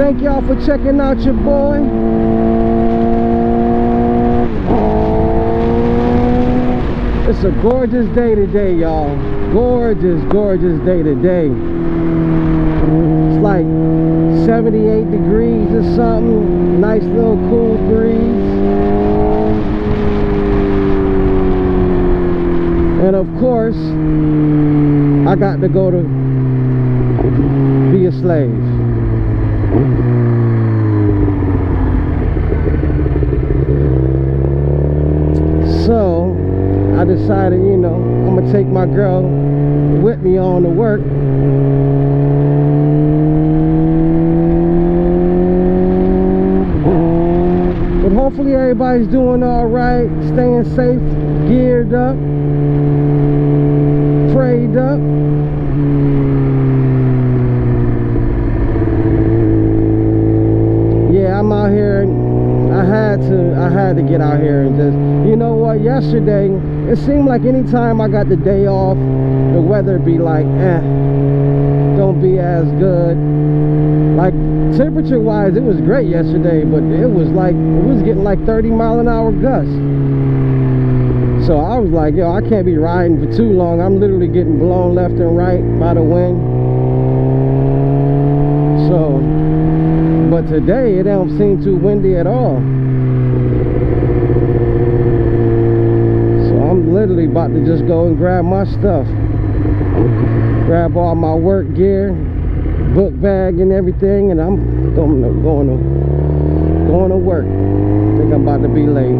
thank y'all for checking out your boy. It's a gorgeous day today, y'all. Gorgeous, gorgeous day today. It's like 78 degrees or something. Nice little cool breeze. And of course, I got to go to be a slave. So I decided, you know, I'm gonna take my girl with me on to work. But hopefully everybody's doing all right, staying safe, geared up, prayed up. Yeah, I'm out here. I had to get out here and just, you know what, yesterday it seemed like anytime I got the day off, the weather be like don't be as good. Like temperature wise it was great yesterday, but it was getting like 30-mile-an-hour gusts. So I was like, yo, I can't be riding for too long. I'm literally getting blown left and right by the wind. So but today it don't seem too windy at all. So I'm literally about to just go and grab my stuff, grab all my work gear, book bag and everything, and I'm going to work. I think I'm about to be late.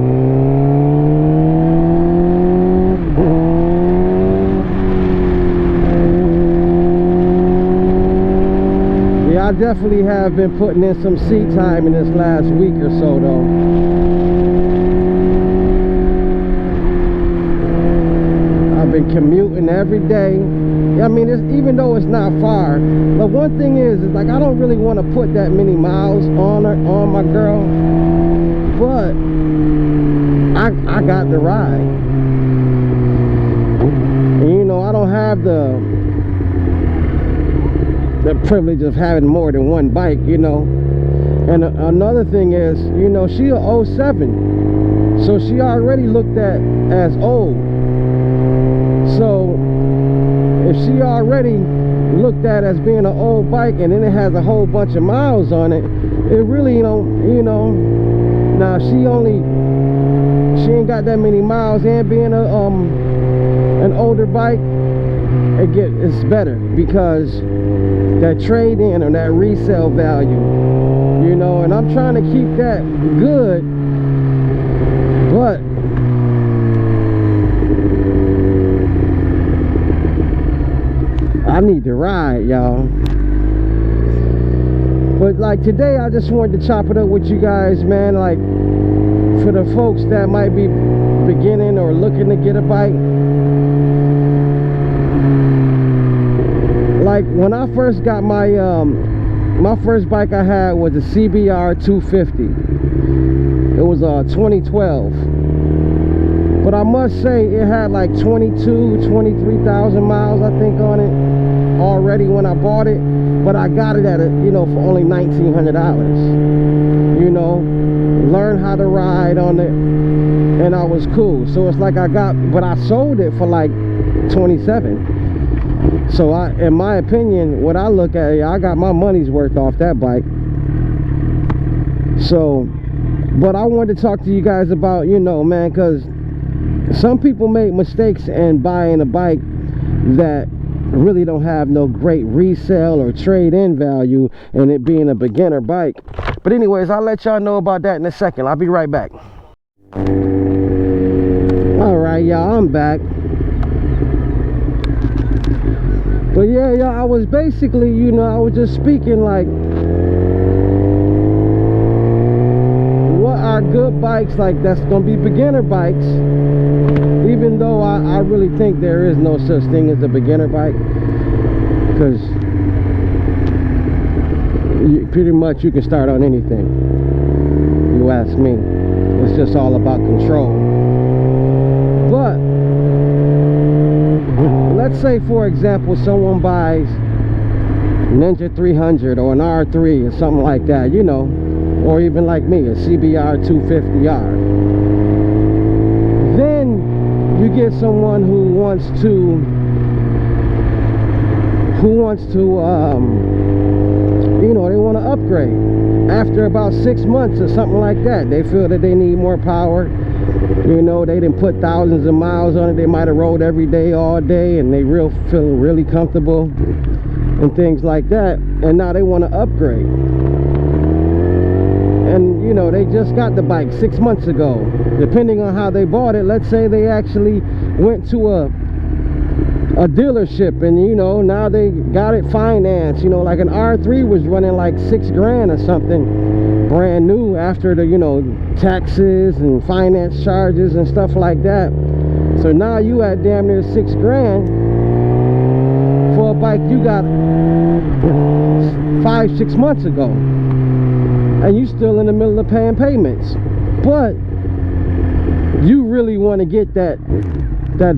I definitely have been putting in some seat time in this last week or so though. I've been commuting every day. I mean, even though it's not far, but one thing is like I don't really want to put that many miles on my girl, but I got the ride. And you know, I don't have the privilege of having more than one bike, you know. And another thing is, you know, she a 07, so she already looked at as old. So if she already looked at as being an old bike and then it has a whole bunch of miles on it, it really don't, you know. Now she ain't got that many miles, and being an older bike, it's better because that trade-in or that resale value, you know, and I'm trying to keep that good, but I need to ride, y'all. But like today I just wanted to chop it up with you guys, man. Like for the folks that might be beginning or looking to get a bike, like when I first got my first bike I had was a CBR 250. It was 2012, but I must say it had like 23,000 miles I think on it already when I bought it. But I got it at you know, for only $1,900. You know, learned how to ride on it, and I was cool. So it's like but I sold it for like 27. So in my opinion, what I look at, I got my money's worth off that bike. So, but I wanted to talk to you guys about, you know, man, because some people make mistakes in buying a bike that really don't have no great resale or trade-in value, and it being a beginner bike. But anyways, I'll let y'all know about that in a second. I'll be right back. All right, y'all, I'm back. But yeah, I was basically, you know, I was just speaking like what are good bikes, like that's gonna be beginner bikes, even though I really think there is no such thing as a beginner bike, because pretty much you can start on anything, you ask me. It's just all about control. But let's say, for example, someone buys Ninja 300 or an R3 or something like that, you know, or even like me, a CBR 250R. Then you get someone who wants to you know, they want to upgrade after about 6 months or something like that. They feel that they need more power. You know, they didn't put thousands of miles on it. They might have rode every day, all day, and they feel really comfortable and things like that. And now they want to upgrade. And you know, they just got the bike 6 months ago. Depending on how they bought it, let's say they actually went to a dealership, and you know, now they got it financed. You know, like an R3 was running like $6 grand or something, brand new, after the, you know, taxes and finance charges and stuff like that. So now you at damn near $6 grand for a bike you got 5-6 months ago, and you still in the middle of paying payments. But you really want to get that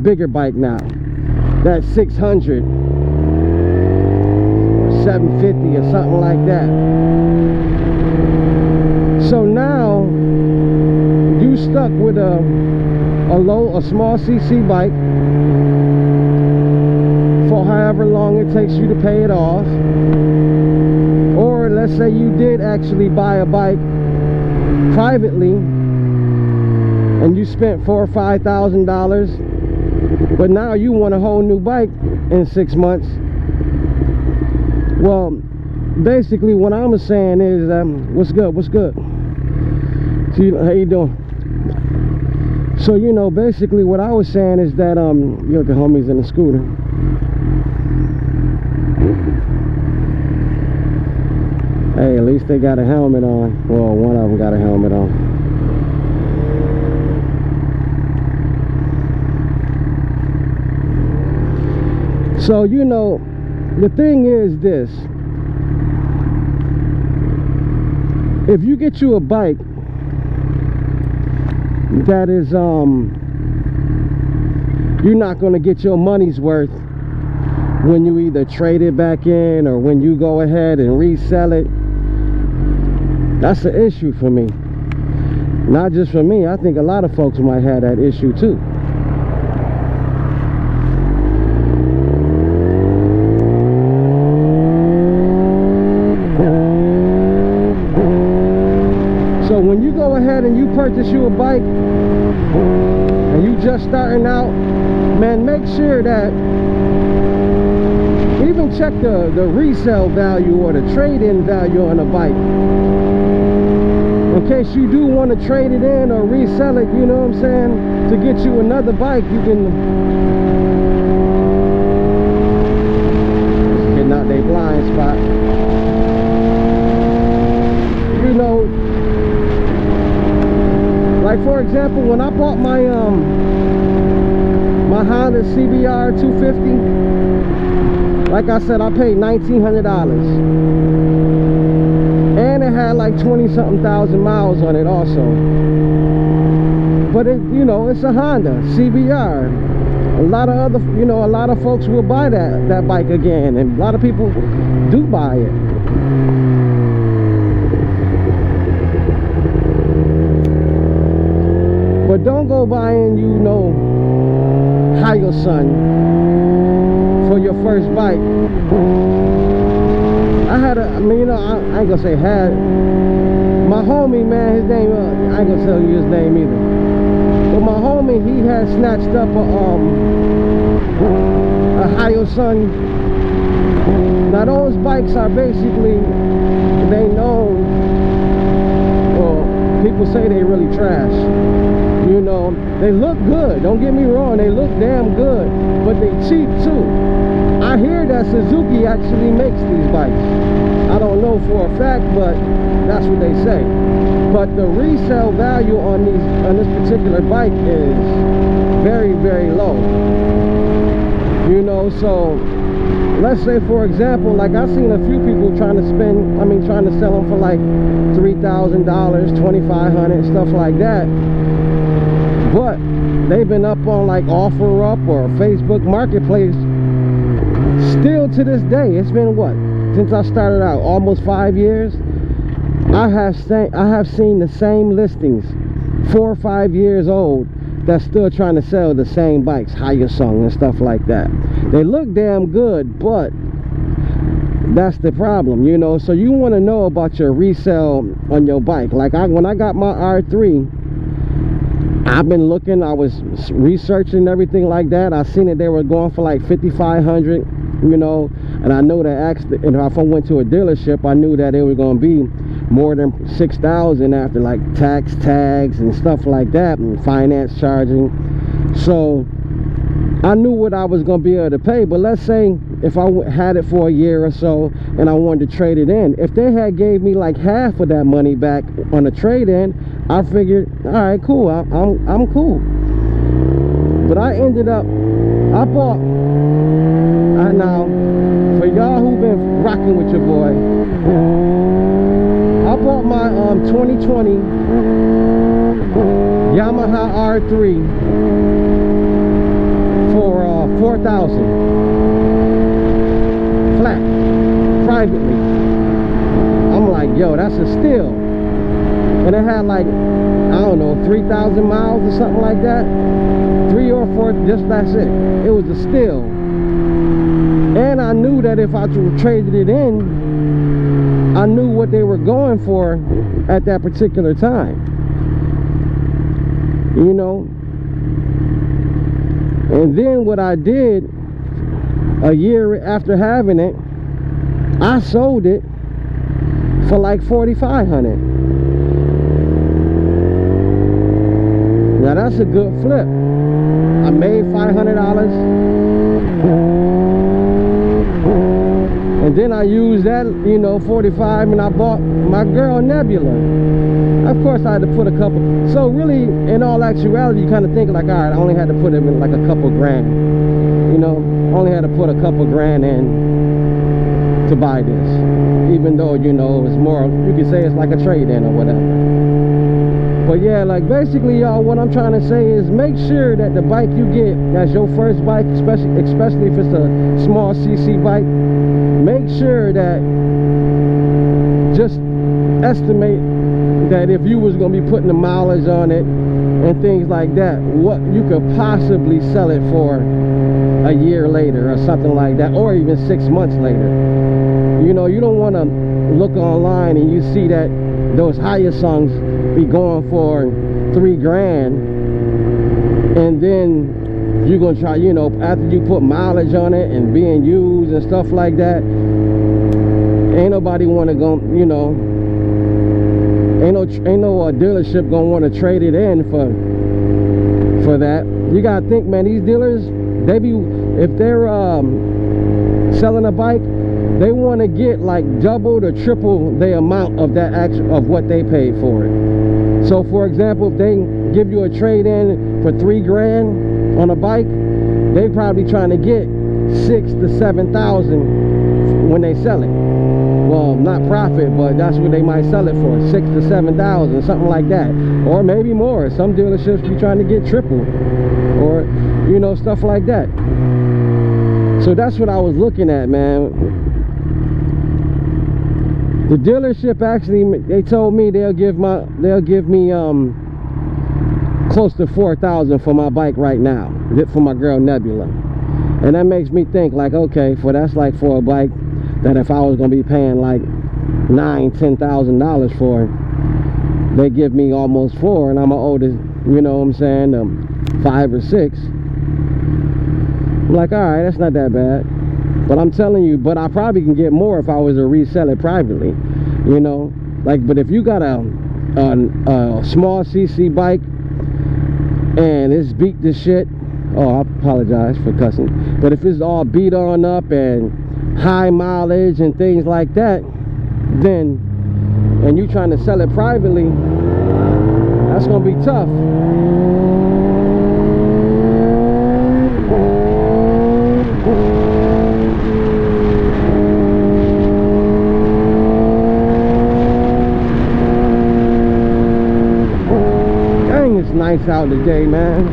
bigger bike now, that 600 or 750 or something like that. So now you stuck with a small CC bike for however long it takes you to pay it off. Or let's say you did actually buy a bike privately and you spent $4,000 or $5,000, but now you want a whole new bike in 6 months. Well, basically what I'm saying is, what's good? So, how you doing? So, you know, basically what I was saying is that, yo, the homies in the scooter. Hey, at least they got a helmet on. Well, one of them got a helmet on. So, you know, the thing is this: if you get you a bike that is you're not going to get your money's worth when you either trade it back in or when you go ahead and resell it, that's an issue for me. Not just for me, I think a lot of folks might have that issue too. So when you go ahead and you purchase you a bike and you just starting out, man, make sure that even check the resale value or the trade-in value on a bike, in case you do want to trade it in or resell it, you know what I'm saying, to get you another bike. You can getting out their blind spot, you know. Like, for example, when I bought my my Honda CBR 250, like I said, I paid $1,900, and it had like 20-something thousand miles on it also. But it, you know, it's a Honda CBR. A lot of other, you know, a lot of folks will buy that bike again, and a lot of people do buy it. But don't go buying, you know, Hi-Viz for your first bike. I mean, you know, I ain't gonna say had. My homie, man, his name, I ain't gonna tell you his name either. But my homie, he had snatched up a Hi-Viz. Now those bikes are basically, they known, well, people say they really trash. You know, they look good, don't get me wrong, they look damn good, but they cheap too. I hear that Suzuki actually makes these bikes. I don't know for a fact, but that's what they say. But the resale value on this particular bike is very, very low. You know, so let's say, for example, like I've seen a few people trying to sell them for like $3,000, $2,500, stuff like that. But they've been up on like OfferUp or Facebook Marketplace still to this day. It's been what, since I started out, almost 5 years, I have seen the same listings 4 or 5 years old that's still trying to sell the same bikes, Hi-Viz and stuff like that. They look damn good, but that's the problem, you know. So you want to know about your resale on your bike. Like when I got my R3, I've been looking, I was researching everything like that. I seen that they were going for like 5,500, you know, and I know that if I went to a dealership, I knew that it was going to be more than 6,000 after like tags and stuff like that, and finance charging. So I knew what I was going to be able to pay. But let's say if I had it for a year or so and I wanted to trade it in, if they had gave me like half of that money back on a trade-in, I figured, all right, cool, I'm cool. But I ended up, I bought, now for y'all who've been rocking with your boy, I bought my 2020 Yamaha R3 for $4,000 flat, privately. I'm like, yo, that's a steal. And it had like, I don't know, 3,000 miles or something like that. 3 or 4, just that's it. It was a steal. And I knew that if I traded it in, I knew what they were going for at that particular time, you know. And then what I did, a year after having it, I sold it for like $4,500. Now that's a good flip. I made $500. And then I used that, you know, 45, and I bought my girl Nebula. Of course I had to put a couple. So really, in all actuality, you kind of think like, all right, I only had to put in like a couple grand. You know, only had to put a couple grand in to buy this. Even though, you know, it's more, you could say it's like a trade-in or whatever. But yeah, like basically, y'all, what I'm trying to say is make sure that the bike you get as your first bike, especially if it's a small CC bike, make sure that, just estimate that if you was going to be putting the mileage on it and things like that, what you could possibly sell it for a year later or something like that, or even 6 months later. You know, you don't want to look online and you see that those Hi-Viz be going for $3 grand, and then you're gonna try, you know, after you put mileage on it and being used and stuff like that, ain't nobody want to go, you know, ain't no dealership gonna want to trade it in for that. You gotta think, man, these dealers, they be, if they're selling a bike, they want to get like double to triple the amount of that of what they paid for it. So for example, if they give you a trade-in for $3 grand on a bike, they probably trying to get 6,000 to 7,000 when they sell it. Well, not profit, but that's what they might sell it for, 6,000 to 7,000, something like that, or maybe more. Some dealerships be trying to get triple, or, you know, stuff like that. So that's what I was looking at, man. The dealership actually, they told me they'll give me close to $4,000 for my bike right now, for my girl Nebula. And that makes me think like, okay, that's like for a bike that if I was gonna be paying like $9,000–10,000 for, they give me almost $4,000, and I'm an older, you know what I'm saying, 5 or 6. I'm like, all right, that's not that bad. But I'm telling you, but I probably can get more if I was to resell it privately, you know. Like, but if you got a small CC bike and it's beat to shit, oh, I apologize for cussing, but if it's all beat on up and high mileage and things like that, then, and you trying to sell it privately, that's gonna be tough. It's nice out today, man.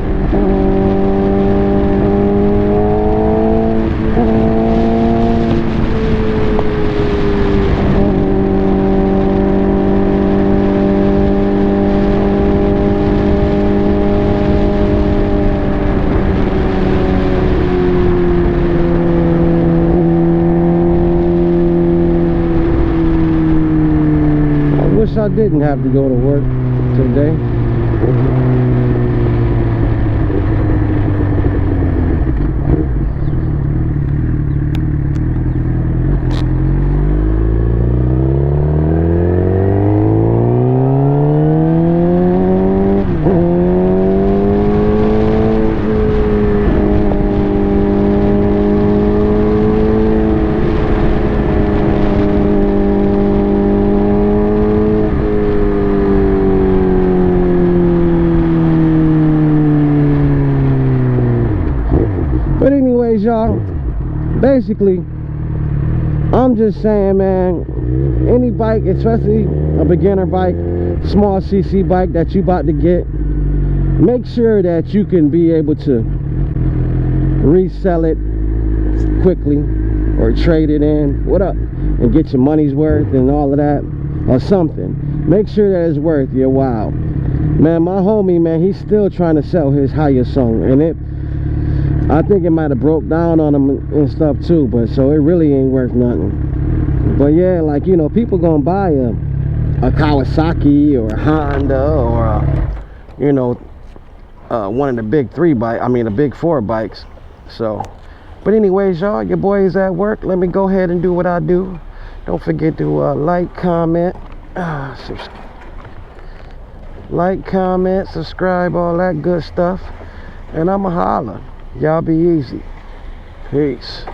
wish I didn't have to go to work today. But anyways, y'all, basically, I'm just saying, man, any bike, especially a beginner bike, small CC bike that you about to get, make sure that you can be able to resell it quickly or trade it in, and get your money's worth and all of that, or something. Make sure that it's worth your while. Man, my homie, man, he's still trying to sell his Hi-Viz song, and I think it might have broke down on him and stuff too, but so it really ain't worth nothing. But yeah, like, you know, people gonna buy a Kawasaki or a Honda or you know, one of the big the big four bikes. So, but anyways, y'all, your boy is at work. Let me go ahead and do what I do. Don't forget to like, comment, subscribe, all that good stuff, and I'ma holla. Y'all be easy. Peace.